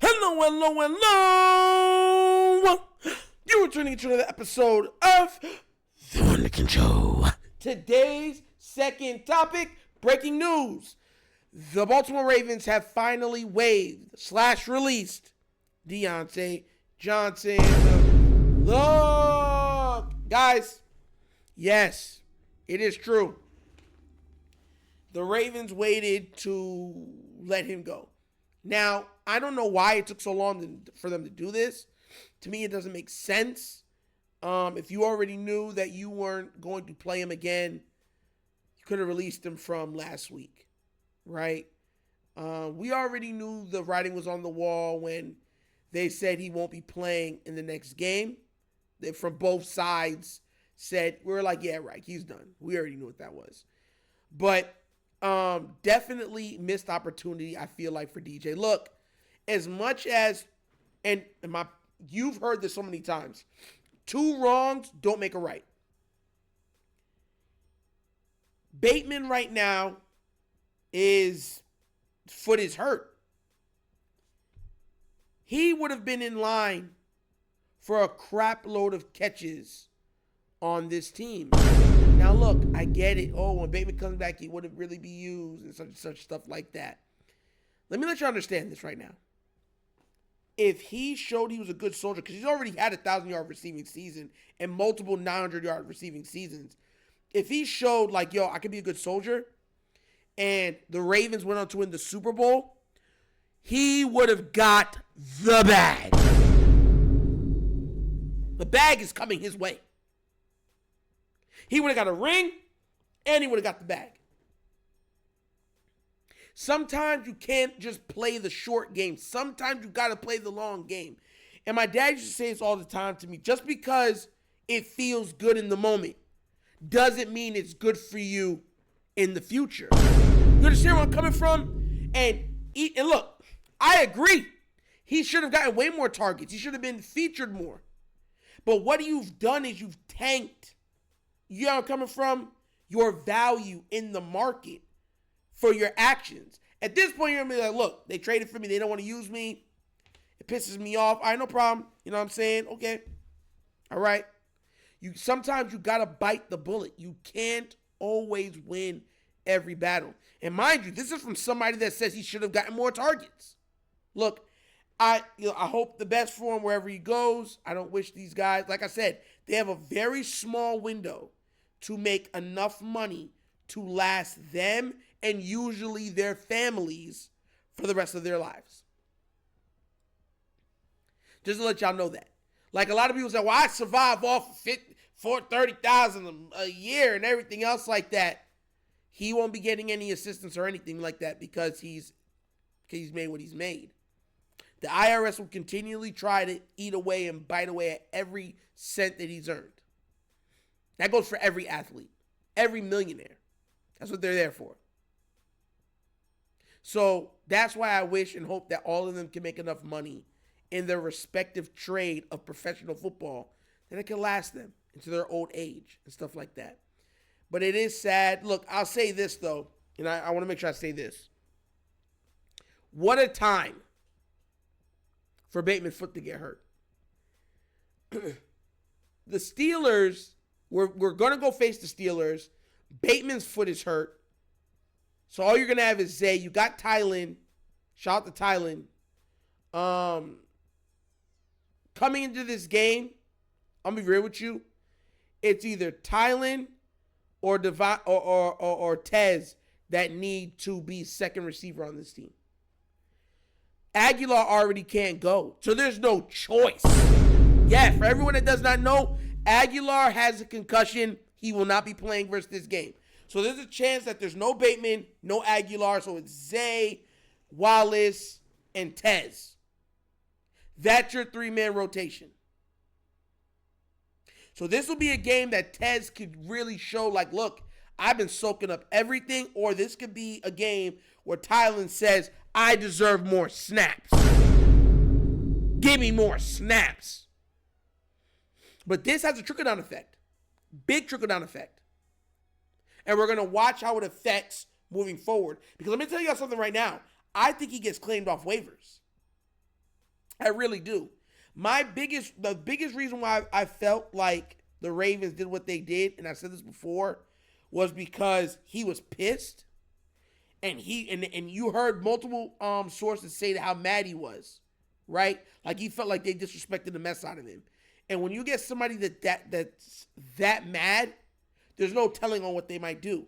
Hello, hello, hello. You are tuning into another episode of The WunderkindShow. Today's second topic, breaking news. The Baltimore Ravens have finally waived/released Diontae Johnson. Look, guys, yes, it is true. The Ravens waited to let him go. Now, I don't know why it took so long for them to do this. To me, it doesn't make sense. If you already knew that you weren't going to play him again, you could have released him from last week, right? We already knew the writing was on the wall when they said he won't be playing in the next game. They, from both sides, said, we were like, yeah, right, he's done. We already knew what that was. But definitely missed opportunity, I feel like, for DJ. Look, as much as, you've heard this so many times, 2 wrongs don't make a right. Bateman right now, his foot is hurt. He would have been in line for a crap load of catches on this team. Now, look, I get it. Oh, when Bateman comes back, he wouldn't really be used and such stuff like that. Let me let you understand this right now. If he showed he was a good soldier, because he's already had a 1,000-yard receiving season and multiple 900-yard receiving seasons. If he showed like, yo, I could be a good soldier, and the Ravens went on to win the Super Bowl, he would have got the bag. The bag is coming his way. He would have got a ring, and he would have got the bag. Sometimes you can't just play the short game. Sometimes you got to play the long game. And my dad used to say this all the time to me. Just because it feels good in the moment doesn't mean it's good for you in the future. You understand where I'm coming from? And look, I agree. He should have gotten way more targets. He should have been featured more. But what you've done is you've tanked, you know where I'm coming from, your value in the market for your actions. At this point, you're going to be like, look, they traded for me. They don't want to use me. It pisses me off. All right, no problem. You know what I'm saying? Okay. All right. Sometimes you got to bite the bullet. You can't always win every battle. And mind you, this is from somebody that says he should have gotten more targets. Look, I hope the best for him wherever he goes. I don't wish these guys, like I said, they have a very small window to make enough money to last them and usually their families for the rest of their lives. Just to let y'all know that. Like a lot of people say, well, I survive off of $30,000 a year and everything else like that. He won't be getting any assistance or anything like that because he's made what he's made. The IRS will continually try to eat away and bite away at every cent that he's earned. That goes for every athlete, every millionaire. That's what they're there for. So that's why I wish and hope that all of them can make enough money in their respective trade of professional football that it can last them into their old age and stuff like that. But it is sad. Look, I'll say this, though, and I want to make sure I say this. What a time for Bateman's foot to get hurt. The Steelers, we're going to go face the Steelers. Bateman's foot is hurt. So all you're going to have is Zay. You got Tylen. Shout out to Tylen. Coming into this game, I'm going to be real with you. It's either Tylen or Tez that need to be second receiver on this team. Aguilar already can't go, so there's no choice. Yeah, for everyone that does not know, Aguilar has a concussion. He will not be playing versus this game. So there's a chance that there's no Bateman, no Aguilar, so it's Zay, Wallace, and Tez. That's your 3-man rotation. So this will be a game that Tez could really show, like, look, I've been soaking up everything, or this could be a game where Tylen says, I deserve more snaps. Give me more snaps. But this has a trickle-down effect. Big trickle-down effect. And we're going to watch how it affects moving forward. Because let me tell you something right now. I think he gets claimed off waivers. I really do. The biggest reason why I felt like the Ravens did what they did, and I said this before, was because he was pissed, and you heard multiple sources say how mad he was, right? Like he felt like they disrespected the mess out of him. And when you get somebody that's that mad, there's no telling on what they might do.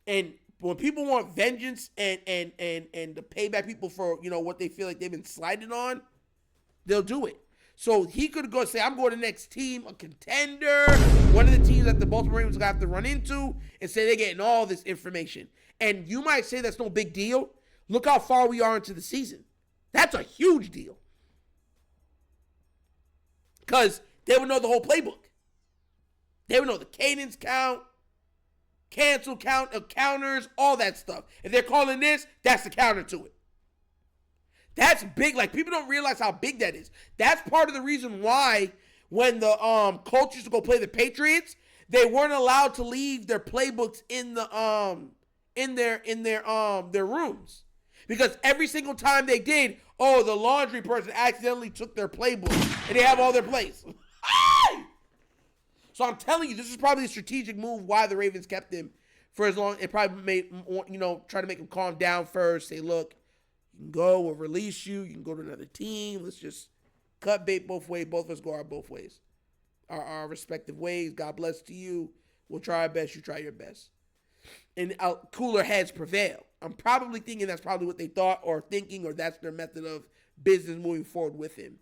And when people want vengeance and to pay back people for what they feel like they've been slighted on, they'll do it. So he could go and say, I'm going to the next team, a contender, one of the teams that the Baltimore Ravens got to run into, and say they're getting all this information. And you might say that's no big deal. Look how far we are into the season. That's a huge deal. Because they would know the whole playbook. They would know the cadence count, cancel count, counters, all that stuff. If they're calling this, that's the counter to it. That's big. Like, people don't realize how big that is. That's part of the reason why when the Colts used to go play the Patriots, they weren't allowed to leave their playbooks in their rooms. Because every single time they did, the laundry person accidentally took their playbook and they have all their plays. So I'm telling you, this is probably a strategic move why the Ravens kept him for as long. It probably made, try to make him calm down first. Say, look, you can go, we'll release you. You can go to another team. Let's just cut bait both ways. Both of us go our both ways. Our respective ways. God bless to you. We'll try our best. You try your best. And cooler heads prevail. I'm probably thinking that's probably what they thought or thinking, or that's their method of business moving forward with him.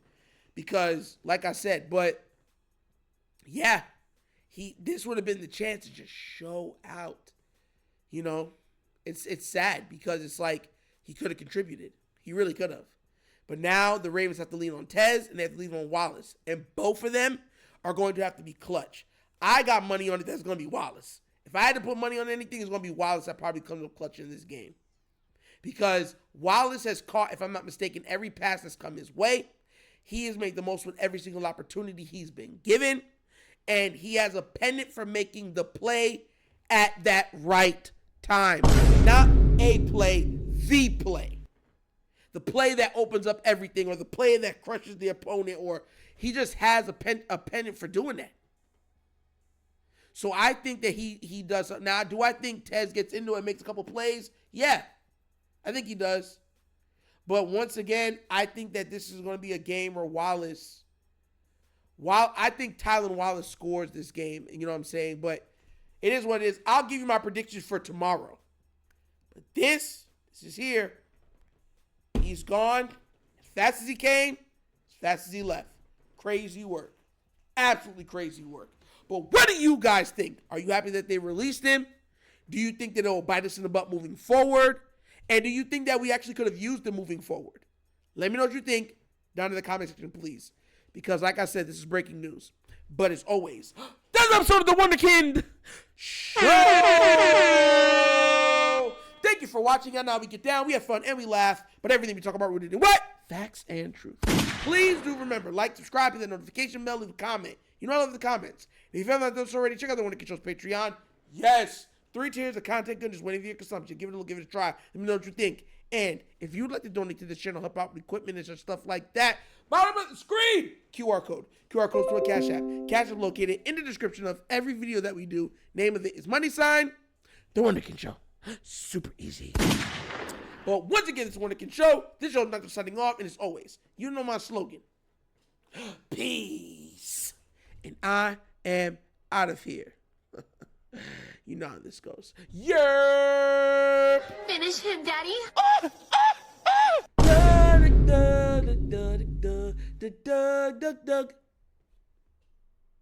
Because, like I said, but yeah, this would have been the chance to just show out. It's sad because it's like he could have contributed. He really could have. But now the Ravens have to lean on Tez and they have to lean on Wallace. And both of them are going to have to be clutch. I got money on it that's going to be Wallace. If I had to put money on anything, it's going to be Wallace that probably comes up clutch in this game. Because Wallace has caught, if I'm not mistaken, every pass that's come his way. He has made the most with every single opportunity he's been given. And he has a pendant for making the play at that right time. Not a play, the play. The play that opens up everything, or the play that crushes the opponent, or he just has a pendant for doing that. So I think that he does. Now, do I think Tez gets into it and makes a couple plays? Yeah, I think he does. But once again, I think that this is going to be a game where I think Tylan Wallace scores this game. You know what I'm saying? But it is what it is. I'll give you my predictions for tomorrow. But this is here. He's gone as fast as he came, as fast as he left. Crazy work. Absolutely crazy work. But what do you guys think? Are you happy that they released him? Do you think that it will bite us in the butt moving forward? And do you think that we actually could have used him moving forward? Let me know what you think down in the comment section, please. Because like I said, this is breaking news. But as always, that's an episode of The Wunderkind Show! Thank you for watching. And now we get down, we have fun, and we laugh. But everything we talk about, we're doing what? Facts and truth. Please do remember, like, subscribe, hit the notification bell, leave a comment. You know I love the comments. If you haven't done so already, check out the Wunderkind Show's Patreon. Yes, 3 tiers of content goodness waiting for your consumption. Give it a look, give it a try. Let me know what you think. And if you'd like to donate to this channel, help out with equipment and stuff like that, bottom of the screen, QR code. QR code's to a Cash App. Cash App located in the description of every video that we do. Name of it is $, The Wunderkind Show. Super easy. But once again, it's The Wunderkind Show. This show is not just signing off, and as always, you know my slogan. Peace. And I am out of here. You know how this goes. Yerp! Finish him, Daddy. Da, da, da, da, da, da, da, da, da, da.